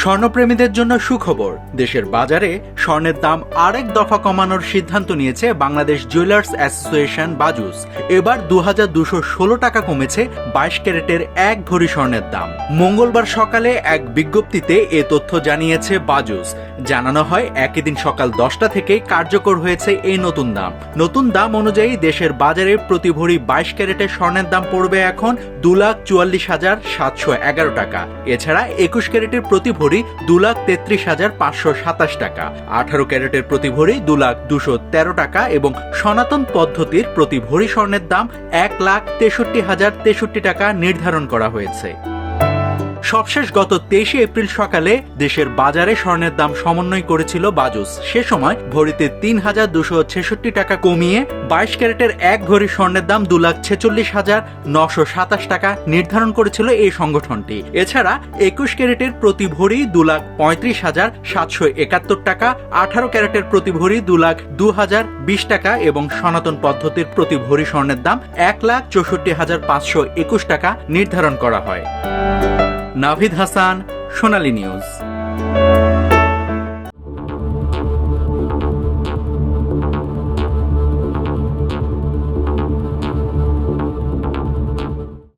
স্বর্ণপ্রেমীদের জন্য সুখবর, দেশের বাজারে স্বর্ণের দাম আরেক দফা কমানোর সিদ্ধান্ত নিয়েছে বাংলাদেশ জুয়েলার্স অ্যাসোসিয়েশন বাজুস। এবার 2216 টাকা কমেছে 22 ক্যারেটের এক ভরি স্বর্ণের দাম। মঙ্গলবার সকালে এক বিজ্ঞপ্তিতে এ তথ্য জানিয়েছে বাজুস। জানানো হয় একই দিন সকাল 10টা থেকে কার্যকর হয়েছে এই নতুন দাম। নতুন দাম অনুযায়ী দেশের বাজারে প্রতি ভরি 22 ক্যারেটের স্বর্ণের দাম পড়বে এখন 2,44,711 টাকা। এছাড়া 21 ক্যারেটের প্রতি ভরি 2,33,527 টাকা, 18 ক্যারেটের প্রতি ভরি 2,0213 টাকা এবং সনাতন পদ্ধতির প্রতি ভরি স্বর্ণের দাম 1,63,063 টাকা নির্ধারণ করা হয়েছে। সবশেষ গত 23 এপ্রিল সকালে দেশের বাজারে স্বর্ণের দাম সমন্বয় করেছিল বাজুস। সে সময় ভরিতে 3,266 টাকা কমিয়ে 22 ক্যারেটের এক ভরি স্বর্ণের দাম 2,46,927 টাকা নির্ধারণ করেছিল এই সংগঠনটি। এছাড়া 21 ক্যারেটের প্রতি ভরি 2,35,771 টাকা, 18 ক্যারেটের প্রতি ভরি 2,02,020 টাকা এবং সনাতন পদ্ধতির প্রতি ভরি স্বর্ণের দাম 1,64,521 টাকা নির্ধারণ করা হয়। নাভিদ হাসান, সোনালী নিউজ।